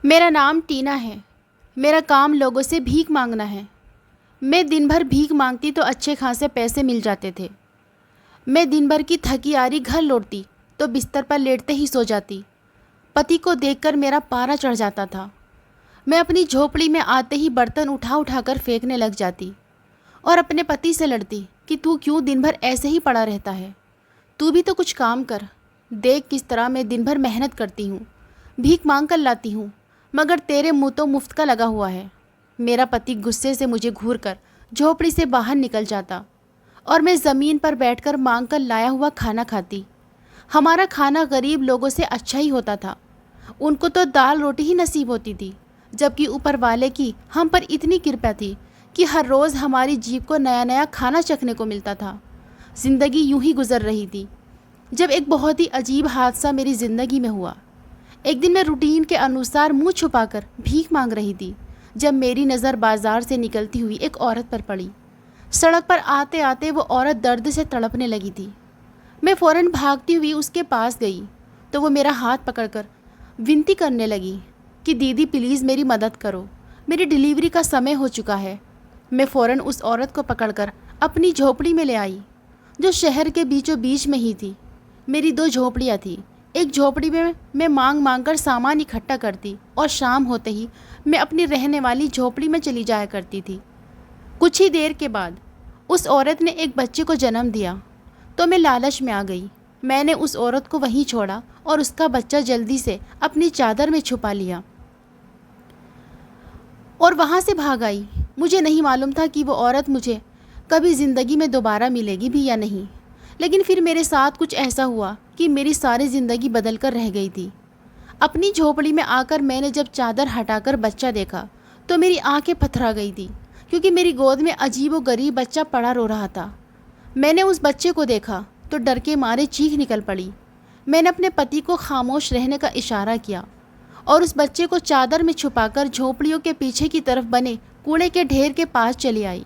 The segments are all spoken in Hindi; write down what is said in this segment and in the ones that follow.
मेरा नाम टीना है। मेरा काम लोगों से भीख मांगना है। मैं दिन भर भीख मांगती तो अच्छे खासे पैसे मिल जाते थे। मैं दिन भर की थकी हारी घर लौटती तो बिस्तर पर लेटते ही सो जाती। पति को देखकर मेरा पारा चढ़ जाता था। मैं अपनी झोपड़ी में आते ही बर्तन उठा उठा कर फेंकने लग जाती और अपने पति से लड़ती कि तू क्यों दिन भर ऐसे ही पड़ा रहता है, तू भी तो कुछ काम कर। देख किस तरह मैं दिन भर मेहनत करती हूँ, भीख मांग कर लाती हूँ, मगर तेरे मुंह तो मुफ्त का लगा हुआ है। मेरा पति गुस्से से मुझे घूर कर झोपड़ी से बाहर निकल जाता और मैं ज़मीन पर बैठकर मांग कर लाया हुआ खाना खाती। हमारा खाना गरीब लोगों से अच्छा ही होता था। उनको तो दाल रोटी ही नसीब होती थी, जबकि ऊपर वाले की हम पर इतनी कृपा थी कि हर रोज़ हमारी जीभ को नया नया खाना चखने को मिलता था। ज़िंदगी यूं ही गुजर रही थी जब एक बहुत ही अजीब हादसा मेरी ज़िंदगी में हुआ। एक दिन मैं रूटीन के अनुसार मुंह छुपाकर भीख मांग रही थी जब मेरी नज़र बाजार से निकलती हुई एक औरत पर पड़ी। सड़क पर आते आते वो औरत दर्द से तड़पने लगी थी। मैं फ़ौरन भागती हुई उसके पास गई तो वो मेरा हाथ पकड़कर विनती करने लगी कि दीदी प्लीज़ मेरी मदद करो, मेरी डिलीवरी का समय हो चुका है। मैं फ़ौरन उस औरत को पकड़कर अपनी झोपड़ी में ले आई, जो शहर के बीचों बीच में ही थी। मेरी दो झोपड़ियाँ थी। एक झोपड़ी में मैं मांग मांग कर सामान इकट्ठा करती और शाम होते ही मैं अपनी रहने वाली झोपड़ी में चली जाया करती थी। कुछ ही देर के बाद उस औरत ने एक बच्चे को जन्म दिया तो मैं लालच में आ गई। मैंने उस औरत को वहीं छोड़ा और उसका बच्चा जल्दी से अपनी चादर में छुपा लिया और वहाँ से भाग आई। मुझे नहीं मालूम था कि वो औरत मुझे कभी ज़िंदगी में दोबारा मिलेगी भी या नहीं, लेकिन फिर मेरे साथ कुछ ऐसा हुआ कि मेरी सारी ज़िंदगी बदल कर रह गई थी। अपनी झोपड़ी में आकर मैंने जब चादर हटाकर बच्चा देखा तो मेरी आंखें पथरा गई थी, क्योंकि मेरी गोद में अजीब व गरीब बच्चा पड़ा रो रहा था। मैंने उस बच्चे को देखा तो डर के मारे चीख निकल पड़ी। मैंने अपने पति को खामोश रहने का इशारा किया और उस बच्चे को चादर में छुपाकर झोपड़ियों के पीछे की तरफ बने कूड़े के ढेर के पास चली आई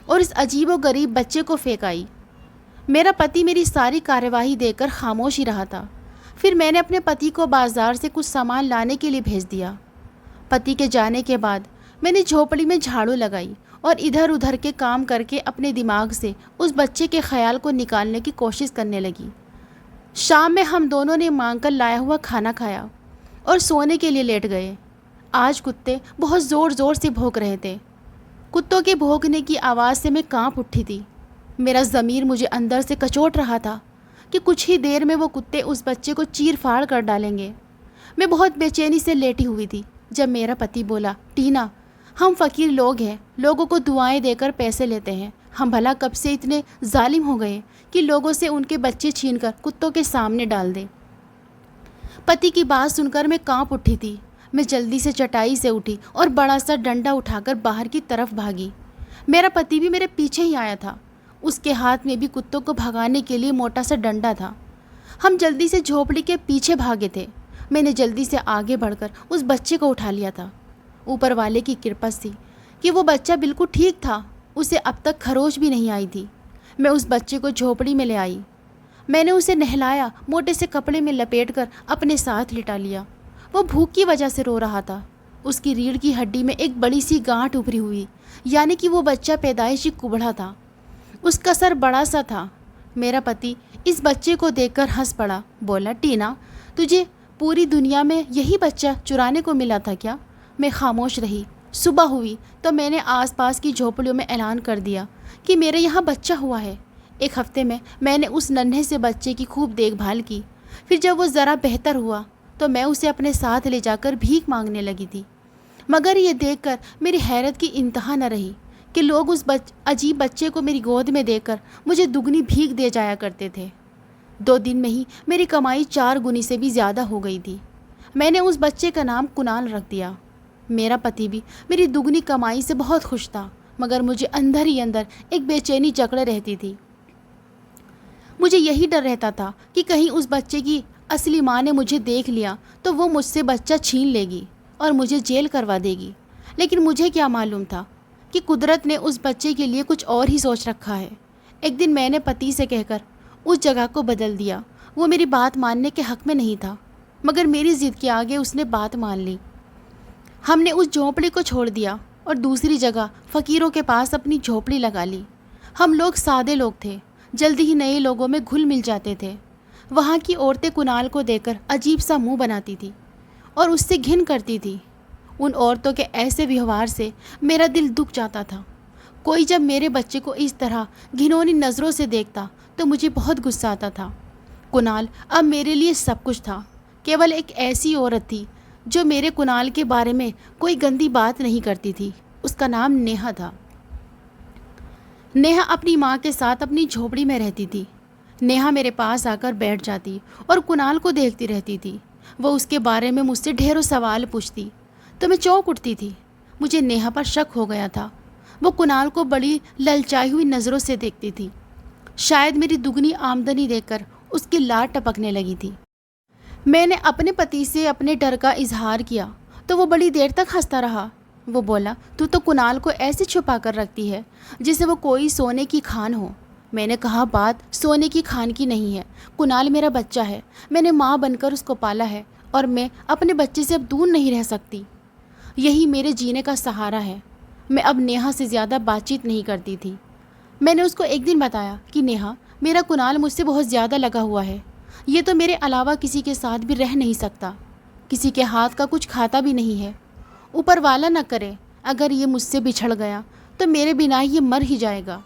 और इस अजीब व गरीब बच्चे को फेंक आई। मेरा पति मेरी सारी कार्यवाही देखकर खामोश ही रहा था। फिर मैंने अपने पति को बाजार से कुछ सामान लाने के लिए भेज दिया। पति के जाने के बाद मैंने झोपड़ी में झाड़ू लगाई और इधर उधर के काम करके अपने दिमाग से उस बच्चे के ख्याल को निकालने की कोशिश करने लगी। शाम में हम दोनों ने मांग कर लाया हुआ खाना खाया और सोने के लिए लेट गए। आज कुत्ते बहुत ज़ोर ज़ोर से भौंक रहे थे। कुत्तों के भौंकने की आवाज़ से मैं कांप उठी थी। मेरा ज़मीर मुझे अंदर से कचोट रहा था कि कुछ ही देर में वो कुत्ते उस बच्चे को चीर फाड़ कर डालेंगे। मैं बहुत बेचैनी से लेटी हुई थी जब मेरा पति बोला, टीना, हम फ़कीर लोग हैं, लोगों को दुआएं देकर पैसे लेते हैं। हम भला कब से इतने जालिम हो गए कि लोगों से उनके बच्चे छीनकर कुत्तों के सामने डाल दें। पति की बात सुनकर मैं कांप उठी थी। मैं जल्दी से चटाई से उठी और बड़ा सा डंडा उठाकर बाहर की तरफ भागी। मेरा पति भी मेरे पीछे ही आया था। उसके हाथ में भी कुत्तों को भगाने के लिए मोटा सा डंडा था। हम जल्दी से झोपड़ी के पीछे भागे थे। मैंने जल्दी से आगे बढ़कर उस बच्चे को उठा लिया था। ऊपर वाले की कृपा थी कि वो बच्चा बिल्कुल ठीक था, उसे अब तक खरोच भी नहीं आई थी। मैं उस बच्चे को झोपड़ी में ले आई। मैंने उसे नहलाया, मोटे से कपड़े में लपेटकर अपने साथ लिटा लिया। वो भूख की वजह से रो रहा था। उसकी रीढ़ की हड्डी में एक बड़ी सी गांठ उभरी हुई, यानी कि वो बच्चा पैदाइशी कुबड़ा था। उसका सर बड़ा सा था। मेरा पति इस बच्चे को देखकर हंस पड़ा। बोला, टीना, तुझे पूरी दुनिया में यही बच्चा चुराने को मिला था क्या? मैं खामोश रही। सुबह हुई तो मैंने आसपास की झोपड़ियों में ऐलान कर दिया कि मेरे यहाँ बच्चा हुआ है। एक हफ्ते में मैंने उस नन्हे से बच्चे की खूब देखभाल की। फिर जब वो ज़रा बेहतर हुआ तो मैं उसे अपने साथ ले जाकर भीख मांगने लगी थी। मगर ये देखकर मेरी हैरत की इंतहा न रही कि लोग उस अजीब बच्चे को मेरी गोद में देकर मुझे दुगनी भीख दे जाया करते थे। 2 दिन में ही मेरी कमाई 4 गुनी से भी ज़्यादा हो गई थी। मैंने उस बच्चे का नाम कुणाल रख दिया। मेरा पति भी मेरी दुगनी कमाई से बहुत खुश था, मगर मुझे अंदर ही अंदर एक बेचैनी जकड़े रहती थी। मुझे यही डर रहता था कि कहीं उस बच्चे की असली माँ ने मुझे देख लिया तो वो मुझसे बच्चा छीन लेगी और मुझे जेल करवा देगी। लेकिन मुझे क्या मालूम था कि कुदरत ने उस बच्चे के लिए कुछ और ही सोच रखा है। एक दिन मैंने पति से कहकर उस जगह को बदल दिया। वो मेरी बात मानने के हक़ में नहीं था, मगर मेरी ज़िद के आगे उसने बात मान ली। हमने उस झोंपड़ी को छोड़ दिया और दूसरी जगह फ़कीरों के पास अपनी झोंपड़ी लगा ली। हम लोग सादे लोग थे, जल्दी ही नए लोगों में घुल मिल जाते थे। वहाँ की औरतें कुणाल को देखकर अजीब सा मुंह बनाती थी और उससे घिन करती थी। उन औरतों के ऐसे व्यवहार से मेरा दिल दुख जाता था। कोई जब मेरे बच्चे को इस तरह घिनौनी नज़रों से देखता तो मुझे बहुत गुस्सा आता था। कुणाल अब मेरे लिए सब कुछ था। केवल एक ऐसी औरत थी जो मेरे कुणाल के बारे में कोई गंदी बात नहीं करती थी। उसका नाम नेहा था। नेहा अपनी माँ के साथ अपनी झोपड़ी में रहती थी। नेहा मेरे पास आकर बैठ जाती और कुणाल को देखती रहती थी। वो उसके बारे में मुझसे ढेरों सवाल पूछती तो मैं चौंक उठती थी। मुझे नेहा पर शक हो गया था। वो कुणाल को बड़ी ललचाई हुई नज़रों से देखती थी। शायद मेरी दुगनी आमदनी देखकर उसकी लार टपकने लगी थी। मैंने अपने पति से अपने डर का इजहार किया तो वो बड़ी देर तक हंसता रहा। वो बोला, तू तो कुणाल को ऐसे छुपा कर रखती है जैसे वो कोई सोने की खान हो। मैंने कहा, बात सोने की खान की नहीं है। कुणाल मेरा बच्चा है। मैंने माँ बनकर उसको पाला है और मैं अपने बच्चे से अब दूर नहीं रह सकती। यही मेरे जीने का सहारा है। मैं अब नेहा से ज़्यादा बातचीत नहीं करती थी। मैंने उसको एक दिन बताया कि नेहा, मेरा कुणाल मुझसे बहुत ज़्यादा लगा हुआ है। ये तो मेरे अलावा किसी के साथ भी रह नहीं सकता, किसी के हाथ का कुछ खाता भी नहीं है। ऊपर वाला न करे, अगर ये मुझसे बिछड़ गया तो मेरे बिना ये मर ही जाएगा।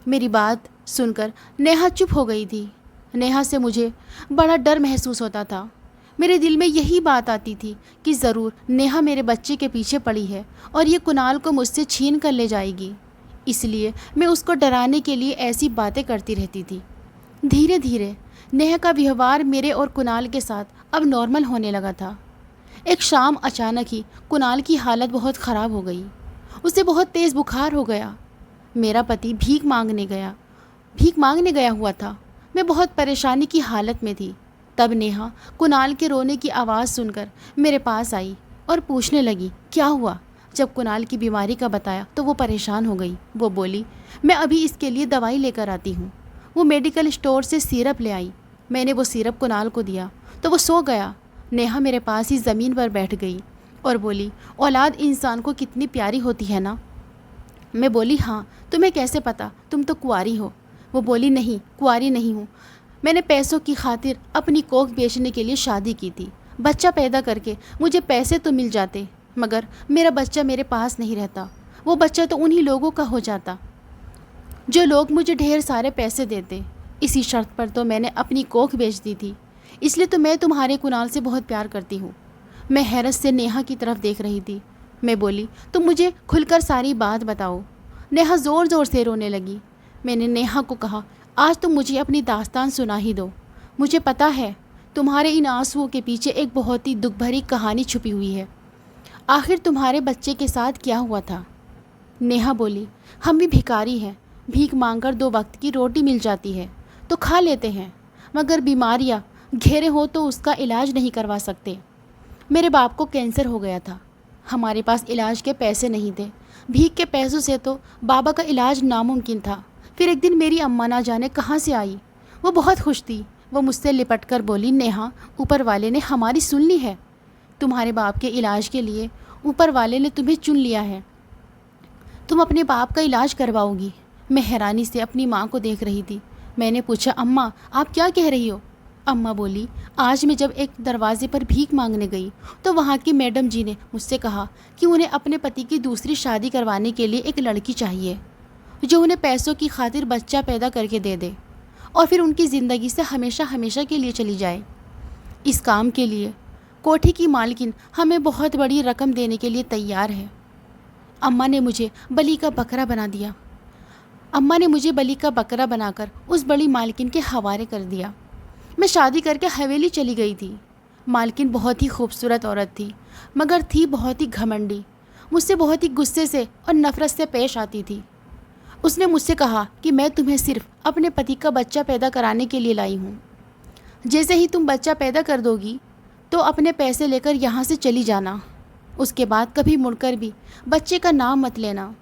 मेरी बात सुनकर नेहा चुप हो गई थी। नेहा से मुझे बड़ा डर महसूस होता था। मेरे दिल में यही बात आती थी कि ज़रूर नेहा मेरे बच्चे के पीछे पड़ी है और ये कुणाल को मुझसे छीन कर ले जाएगी। इसलिए मैं उसको डराने के लिए ऐसी बातें करती रहती थी। धीरे धीरे नेहा का व्यवहार मेरे और कुणाल के साथ अब नॉर्मल होने लगा था। एक शाम अचानक ही कुणाल की हालत बहुत ख़राब हो गई। उसे बहुत तेज़ बुखार हो गया। मेरा पति भीख मांगने गया हुआ था। मैं बहुत परेशानी की हालत में थी। तब नेहा कुणाल के रोने की आवाज़ सुनकर मेरे पास आई और पूछने लगी, क्या हुआ। जब कुणाल की बीमारी का बताया तो वो परेशान हो गई। वो बोली, मैं अभी इसके लिए दवाई लेकर आती हूँ। वो मेडिकल स्टोर से सिरप ले आई। मैंने वो सिरप कुणाल को दिया तो वो सो गया। नेहा मेरे पास ही ज़मीन पर बैठ गई और बोली, औलाद इंसान को कितनी प्यारी होती है ना। मैं बोली, हाँ, तुम्हें कैसे पता, तुम तो कुंवारी हो। वो बोली, नहीं, कुंवारी नहीं हूँ। मैंने पैसों की खातिर अपनी कोख बेचने के लिए शादी की थी। बच्चा पैदा करके मुझे पैसे तो मिल जाते, मगर मेरा बच्चा मेरे पास नहीं रहता। वो बच्चा तो उन्हीं लोगों का हो जाता जो लोग मुझे ढेर सारे पैसे देते। इसी शर्त पर तो मैंने अपनी कोख बेच दी थी। इसलिए तो मैं तुम्हारे कुणाल से बहुत प्यार करती हूँ। मैं हैरत से नेहा की तरफ देख रही थी। मैं बोली, तुम मुझे खुलकर सारी बात बताओ। नेहा ज़ोर ज़ोर से रोने लगी। मैंने नेहा को कहा, आज तुम मुझे अपनी दास्तान सुना ही दो। मुझे पता है तुम्हारे इन आंसुओं के पीछे एक बहुत ही दुख भरी कहानी छुपी हुई है। आखिर तुम्हारे बच्चे के साथ क्या हुआ था। नेहा बोली, हम भी भिखारी हैं। भीख मांगकर 2 वक्त की रोटी मिल जाती है तो खा लेते हैं, मगर बीमारियाँ घेरे हो तो उसका इलाज नहीं करवा सकते। मेरे बाप को कैंसर हो गया था। हमारे पास इलाज के पैसे नहीं थे। भीख के पैसों से तो बाबा का इलाज नामुमकिन था। फिर एक दिन मेरी अम्मा ना जाने कहाँ से आई। वो बहुत खुश थी। वो मुझसे लिपट कर बोली, नेहा, ऊपर वाले ने हमारी सुन ली है। तुम्हारे बाप के इलाज के लिए ऊपर वाले ने तुम्हें चुन लिया है। तुम अपने बाप का इलाज करवाओगी। मैं हैरानी से अपनी माँ को देख रही थी। मैंने पूछा, अम्मा, आप क्या कह रही हो। अम्मा बोली, आज मैं जब एक दरवाजे पर भीख मांगने गई तो वहाँ की मैडम जी ने मुझसे कहा कि उन्हें अपने पति की दूसरी शादी करवाने के लिए एक लड़की चाहिए जो उन्हें पैसों की खातिर बच्चा पैदा करके दे दे और फिर उनकी ज़िंदगी से हमेशा हमेशा के लिए चली जाए। इस काम के लिए कोठी की मालकिन हमें बहुत बड़ी रकम देने के लिए तैयार है। अम्मा ने मुझे बलि का बकरा बना दिया। अम्मा ने मुझे बलि का बकरा बनाकर उस बड़ी मालकिन के हवाले कर दिया। मैं शादी करके हवेली चली गई थी। मालकिन बहुत ही खूबसूरत औरत थी, मगर थी बहुत ही घमंडी। मुझसे बहुत ही गुस्से से और नफ़रत से पेश आती थी। उसने मुझसे कहा कि मैं तुम्हें सिर्फ अपने पति का बच्चा पैदा कराने के लिए लाई हूँ। जैसे ही तुम बच्चा पैदा कर दोगी तो अपने पैसे लेकर यहाँ से चली जाना। उसके बाद कभी मुड़कर भी बच्चे का नाम मत लेना।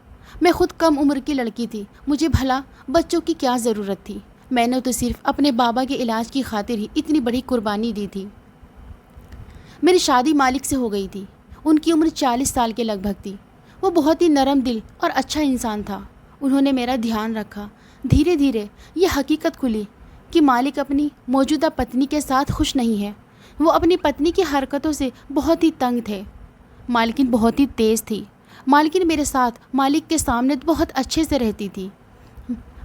मैं खुद कम उम्र की लड़की थी। मुझे भला बच्चों की क्या ज़रूरत थी। मैंने तो सिर्फ अपने बाबा के इलाज की खातिर ही इतनी बड़ी कुर्बानी दी थी। मेरी शादी मालिक से हो गई थी। उनकी उम्र 40 साल के लगभग थी। वो बहुत ही नरम दिल और अच्छा इंसान था। उन्होंने मेरा ध्यान रखा। धीरे धीरे ये हकीकत खुली कि मालिक अपनी मौजूदा पत्नी के साथ खुश नहीं है। वो अपनी पत्नी की हरकतों से बहुत ही तंग थे। मालकिन बहुत ही तेज़ थी। मालकिन मेरे साथ मालिक के सामने तो बहुत अच्छे से रहती थी,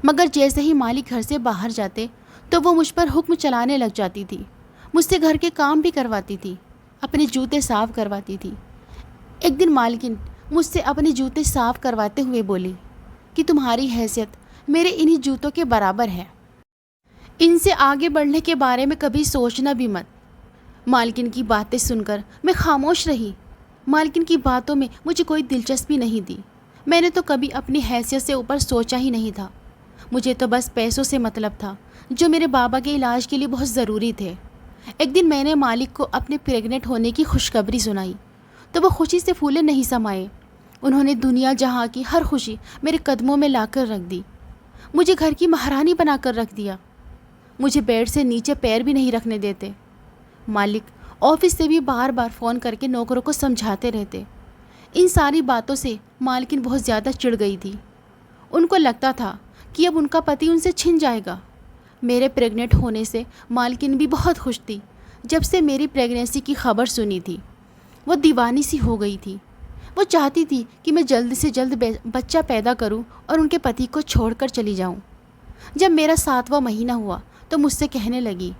मगर जैसे ही मालिक घर से बाहर जाते तो वो मुझ पर हुक्म चलाने लग जाती थी। मुझसे घर के काम भी करवाती थी, अपने जूते साफ़ करवाती थी। एक दिन मालकिन मुझसे अपने जूते साफ़ करवाते हुए बोली कि तुम्हारी हैसियत मेरे इन्हीं जूतों के बराबर है, इनसे आगे बढ़ने के बारे में कभी सोचना भी मत। मालकिन की बातें सुनकर मैं खामोश रही। मालकिन की बातों में मुझे कोई दिलचस्पी नहीं थी। मैंने तो कभी अपनी हैसियत से ऊपर सोचा ही नहीं था। मुझे तो बस पैसों से मतलब था, जो मेरे बाबा के इलाज के लिए बहुत ज़रूरी थे। एक दिन मैंने मालिक को अपने प्रेग्नेंट होने की खुशखबरी सुनाई तो वो खुशी से फूले नहीं समाये। उन्होंने दुनिया जहाँ की हर खुशी मेरे कदमों में लाकर रख दी। मुझे घर की महारानी बनाकर रख दिया। मुझे बेड से नीचे पैर भी नहीं रखने देते। मालिक ऑफिस से भी बार बार फ़ोन करके नौकरों को समझाते रहते। इन सारी बातों से मालकिन बहुत ज़्यादा चिढ़ गई थी। उनको लगता था कि अब उनका पति उनसे छिन जाएगा। मेरे प्रेग्नेंट होने से मालकिन भी बहुत खुश थी। जब से मेरी प्रेगनेंसी की खबर सुनी थी वो दीवानी सी हो गई थी। वो चाहती थी कि मैं जल्द से जल्द बच्चा पैदा करूं और उनके पति को छोड़कर चली जाऊं। जब मेरा 7वां महीना हुआ तो मुझसे कहने लगी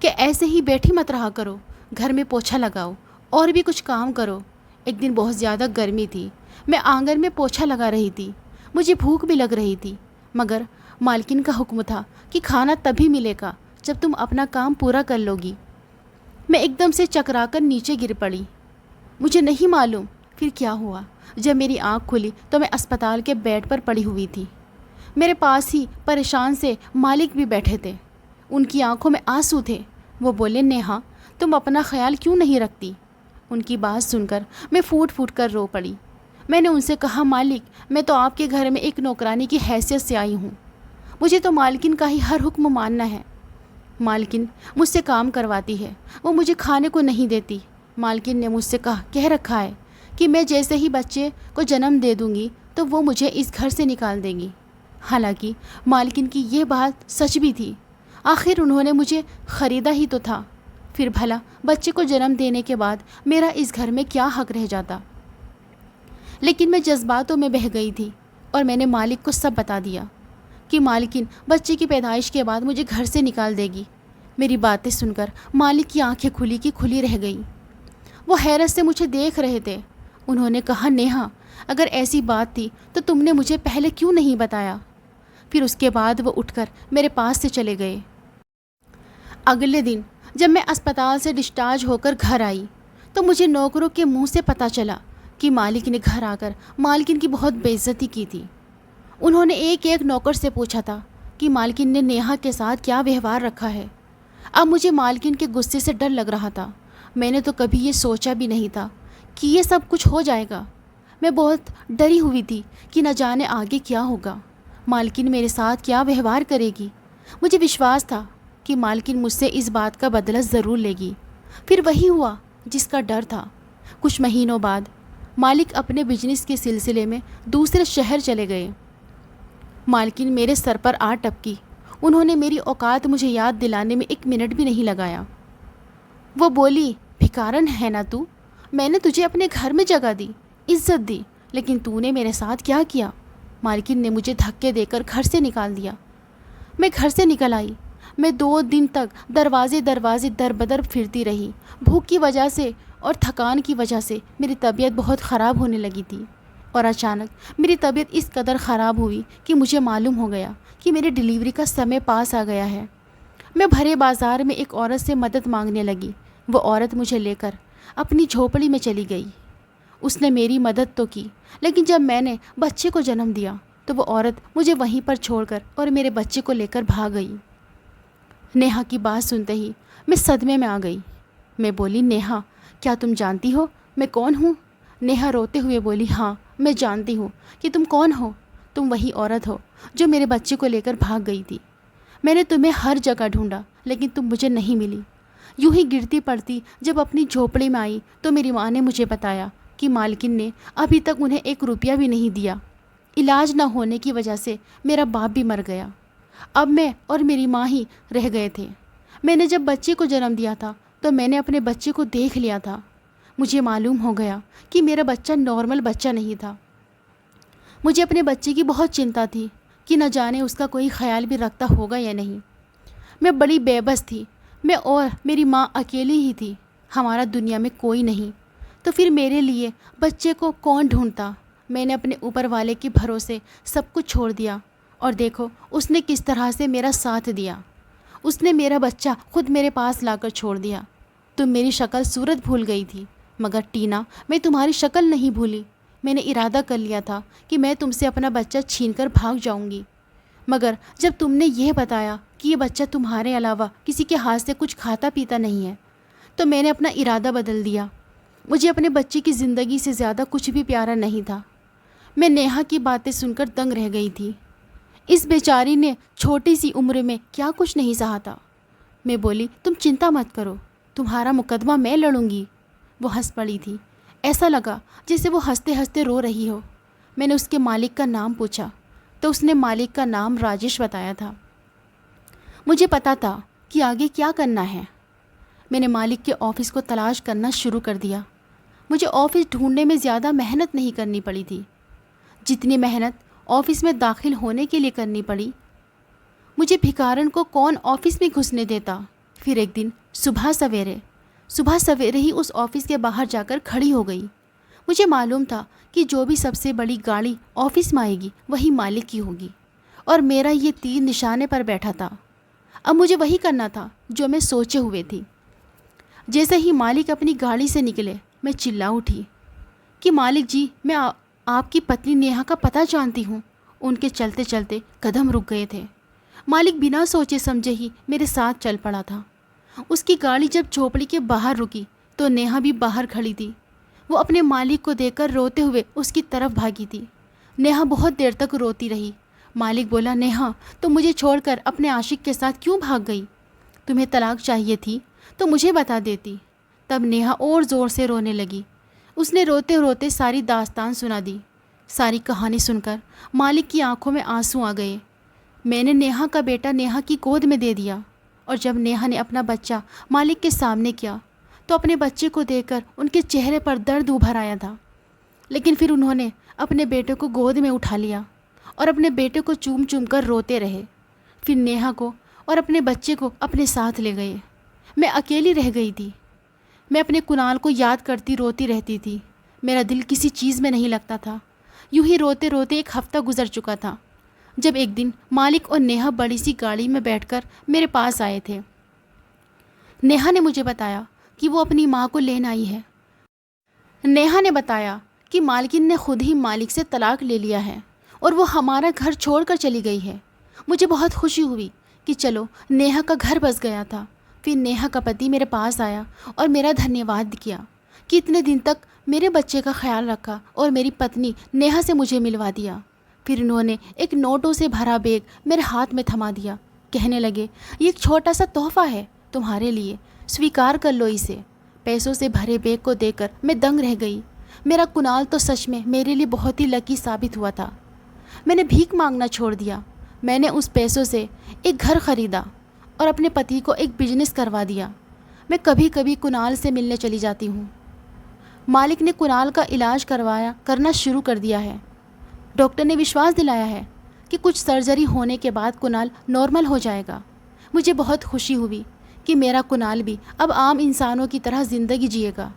कि ऐसे ही बैठी मत रहा करो, घर में पोछा लगाओ और भी कुछ काम करो। एक दिन बहुत ज़्यादा गर्मी थी। मैं आंगन में पोछा लगा रही थी। मुझे भूख भी लग रही थी, मगर मालकिन का हुक्म था कि खाना तभी मिलेगा जब तुम अपना काम पूरा कर लोगी। मैं एकदम से चकराकर नीचे गिर पड़ी। मुझे नहीं मालूम फिर क्या हुआ। जब मेरी आँख खुली तो मैं अस्पताल के बेड पर पड़ी हुई थी। मेरे पास ही परेशान से मालिक भी बैठे थे। उनकी आंखों में आंसू थे। वो बोले, नेहा तुम अपना ख्याल क्यों नहीं रखती। उनकी बात सुनकर मैं फूट फूट कर रो पड़ी। मैंने उनसे कहा, मालिक मैं तो आपके घर में एक नौकरानी की हैसियत से आई हूँ। मुझे तो मालकिन का ही हर हुक्म मानना है। मालकिन मुझसे काम करवाती है, वो मुझे खाने को नहीं देती। मालकिन ने मुझसे कह रखा है कि मैं जैसे ही बच्चे को जन्म दे दूँगी तो वो मुझे इस घर से निकाल देंगी। हालांकि मालकिन की ये बात सच भी थी। आखिर उन्होंने मुझे ख़रीदा ही तो था। फिर भला बच्चे को जन्म देने के बाद मेरा इस घर में क्या हक रह जाता। लेकिन मैं जज्बातों में बह गई थी और मैंने मालिक को सब बता दिया कि मालकिन बच्चे की पैदाइश के बाद मुझे घर से निकाल देगी। मेरी बातें सुनकर मालिक की आंखें खुली की खुली रह गई। वो हैरत से मुझे देख रहे थे। उन्होंने कहा, नेहा अगर ऐसी बात थी तो तुमने मुझे पहले क्यों नहीं बताया। फिर उसके बाद वो उठकर मेरे पास से चले गए। अगले दिन जब मैं अस्पताल से डिस्चार्ज होकर घर आई तो मुझे नौकरों के मुंह से पता चला कि मालिक ने घर आकर मालकिन की बहुत बेइज्जती की थी। उन्होंने एक एक नौकर से पूछा था कि मालकिन ने नेहा के साथ क्या व्यवहार रखा है। अब मुझे मालकिन के गुस्से से डर लग रहा था। मैंने तो कभी ये सोचा भी नहीं था कि ये सब कुछ हो जाएगा। मैं बहुत डरी हुई थी कि न जाने आगे क्या होगा, मालकिन मेरे साथ क्या व्यवहार करेगी। मुझे विश्वास था कि मालकिन मुझसे इस बात का बदला ज़रूर लेगी। फिर वही हुआ जिसका डर था। कुछ महीनों बाद मालिक अपने बिजनेस के सिलसिले में दूसरे शहर चले गए। मालकिन मेरे सर पर आ टपकी। उन्होंने मेरी औकात मुझे याद दिलाने में 1 मिनट भी नहीं लगाया। वो बोली, भिखारन है ना तू, मैंने तुझे अपने घर में जगह दी, इज्जत दी, लेकिन तूने मेरे साथ क्या किया। मालकिन ने मुझे धक्के देकर घर से निकाल दिया। मैं घर से निकल आई। मैं 2 दिन तक दरवाजे दरवाजे दर बदर फिरती रही। भूख की वजह से और थकान की वजह से मेरी तबीयत बहुत ख़राब होने लगी थी। और अचानक मेरी तबीयत इस कदर ख़राब हुई कि मुझे मालूम हो गया कि मेरी डिलीवरी का समय पास आ गया है। मैं भरे बाज़ार में एक औरत से मदद मांगने लगी। वो औरत मुझे लेकर अपनी झोपड़ी में चली गई। उसने मेरी मदद तो की, लेकिन जब मैंने बच्चे को जन्म दिया तो वो औरत मुझे वहीं पर छोड़कर और मेरे बच्चे को लेकर भाग गई। नेहा की बात सुनते ही मैं सदमे में आ गई। मैं बोली, नेहा क्या तुम जानती हो मैं कौन हूँ। नेहा रोते हुए बोली, हाँ मैं जानती हूँ कि तुम कौन हो। तुम वही औरत हो जो मेरे बच्चे को लेकर भाग गई थी। मैंने तुम्हें हर जगह ढूंढा लेकिन तुम मुझे नहीं मिली। यूं ही गिरती पड़ती जब अपनी झोपड़ी में आई तो मेरी माँ ने मुझे बताया कि मालकिन ने अभी तक उन्हें 1 रुपया भी नहीं दिया। इलाज न होने की वजह से मेरा बाप भी मर गया। अब मैं और मेरी माँ ही रह गए थे। मैंने जब बच्चे को जन्म दिया था तो मैंने अपने बच्चे को देख लिया था। मुझे मालूम हो गया कि मेरा बच्चा नॉर्मल बच्चा नहीं था। मुझे अपने बच्चे की बहुत चिंता थी कि न जाने उसका कोई ख्याल भी रखता होगा या नहीं। मैं बड़ी बेबस थी। मैं और मेरी माँ अकेली ही थी, हमारा दुनिया में कोई नहीं। तो फिर मेरे लिए बच्चे को कौन ढूंढता। मैंने अपने ऊपर वाले के भरोसे सब कुछ छोड़ दिया और देखो उसने किस तरह से मेरा साथ दिया। उसने मेरा बच्चा खुद मेरे पास लाकर छोड़ दिया। तुम मेरी शक्ल सूरत भूल गई थी, मगर टीना मैं तुम्हारी शक्ल नहीं भूली। मैंने इरादा कर लिया था कि मैं तुमसे अपना बच्चा छीनकर भाग जाऊंगी, मगर जब तुमने यह बताया कि ये बच्चा तुम्हारे अलावा किसी के हाथ से कुछ खाता पीता नहीं है, तो मैंने अपना इरादा बदल दिया। मुझे अपने बच्चे की ज़िंदगी से ज़्यादा कुछ भी प्यारा नहीं था। मैं नेहा की बातें सुनकर दंग रह गई थी। इस बेचारी ने छोटी सी उम्र में क्या कुछ नहीं सहा था। मैं बोली, तुम चिंता मत करो, तुम्हारा मुकदमा मैं लड़ूंगी। वो हंस पड़ी थी। ऐसा लगा जैसे वो हंसते हंसते रो रही हो। मैंने उसके मालिक का नाम पूछा तो उसने मालिक का नाम राजेश बताया था। मुझे पता था कि आगे क्या करना है। मैंने मालिक के ऑफ़िस को तलाश करना शुरू कर दिया। मुझे ऑफ़िस ढूंढने में ज़्यादा मेहनत नहीं करनी पड़ी थी जितनी मेहनत ऑफ़िस में दाखिल होने के लिए करनी पड़ी। मुझे भिखारन को कौन ऑफ़िस में घुसने देता। फिर एक दिन सुबह सवेरे ही उस ऑफ़िस के बाहर जाकर खड़ी हो गई। मुझे मालूम था कि जो भी सबसे बड़ी गाड़ी ऑफ़िस में आएगी वही मालिक की होगी और मेरा ये तीर निशाने पर बैठा था। अब मुझे वही करना था जो मैं सोचे हुए थी। जैसे ही मालिक अपनी गाड़ी से निकले मैं चिल्ला उठी कि मालिक जी, मैं आपकी पत्नी नेहा का पता जानती हूँ। उनके चलते चलते कदम रुक गए थे। मालिक बिना सोचे समझे ही मेरे साथ चल पड़ा था। उसकी गाड़ी जब झोपड़ी के बाहर रुकी तो नेहा भी बाहर खड़ी थी। वो अपने मालिक को देखकर रोते हुए उसकी तरफ भागी थी। नेहा बहुत देर तक रोती रही। मालिक बोला, नेहा तुम मुझे छोड़कर अपने आशिक के साथ क्यों भाग गई? तुम्हें तलाक चाहिए थी तो मुझे बता देती। तब नेहा और ज़ोर से रोने लगी। उसने रोते रोते सारी दास्तान सुना दी। सारी कहानी सुनकर मालिक की आंखों में आंसू आ गए। मैंने नेहा का बेटा नेहा की गोद में दे दिया और जब नेहा ने अपना बच्चा मालिक के सामने किया तो अपने बच्चे को देखकर उनके चेहरे पर दर्द उभर आया था। लेकिन फिर उन्होंने अपने बेटे को गोद में उठा लिया और अपने बेटे को चूम चूम कर रोते रहे। फिर नेहा को और अपने बच्चे को अपने साथ ले गए। मैं अकेली रह गई थी। मैं अपने कुणाल को याद करती रोती रहती थी। मेरा दिल किसी चीज़ में नहीं लगता था। यूं ही रोते रोते 1 हफ्ता गुजर चुका था जब एक दिन मालिक और नेहा बड़ी सी गाड़ी में बैठकर मेरे पास आए थे। नेहा ने मुझे बताया कि वो अपनी माँ को लेने आई है। नेहा ने बताया कि मालकिन ने खुद ही मालिक से तलाक ले लिया है और वो हमारा घर छोड़कर चली गई है। मुझे बहुत खुशी हुई कि चलो नेहा का घर बस गया था। फिर नेहा का पति मेरे पास आया और मेरा धन्यवाद किया कि इतने दिन तक मेरे बच्चे का ख्याल रखा और मेरी पत्नी नेहा से मुझे मिलवा दिया। फिर उन्होंने एक नोटों से भरा बैग मेरे हाथ में थमा दिया। कहने लगे, ये एक छोटा सा तोहफ़ा है तुम्हारे लिए, स्वीकार कर लो इसे। पैसों से भरे बैग को देखकर मैं दंग रह गई। मेरा कुणाल तो सच में मेरे लिए बहुत ही लकी साबित हुआ था। मैंने भीख मांगना छोड़ दिया। मैंने उस पैसों से एक घर ख़रीदा और अपने पति को एक बिजनेस करवा दिया। मैं कभी कभी कुणाल से मिलने चली जाती हूँ। मालिक ने कुणाल का इलाज करना शुरू कर दिया है। डॉक्टर ने विश्वास दिलाया है कि कुछ सर्जरी होने के बाद कुणाल नॉर्मल हो जाएगा। मुझे बहुत खुशी हुई कि मेरा कुणाल भी अब आम इंसानों की तरह ज़िंदगी जिएगा।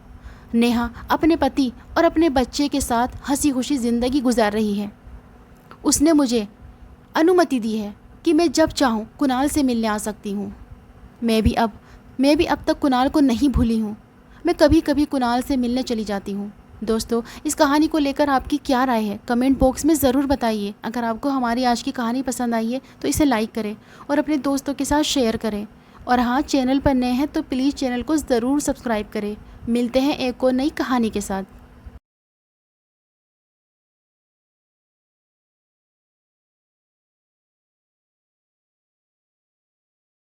नेहा अपने पति और अपने बच्चे के साथ हंसी खुशी ज़िंदगी गुजार रही है। उसने मुझे अनुमति दी है कि मैं जब चाहूँ कुणाल से मिलने आ सकती हूँ। मैं भी अब तक कुणाल को नहीं भूली हूँ। मैं कभी कभी कुणाल से मिलने चली जाती हूँ। दोस्तों, इस कहानी को लेकर आपकी क्या राय है कमेंट बॉक्स में ज़रूर बताइए। अगर आपको हमारी आज की कहानी पसंद आई है तो इसे लाइक करें और अपने दोस्तों के साथ शेयर करें। और हाँ, चैनल पर नए हैं तो प्लीज़ चैनल को ज़रूर सब्सक्राइब करें। मिलते हैं एक और नई कहानी के साथ।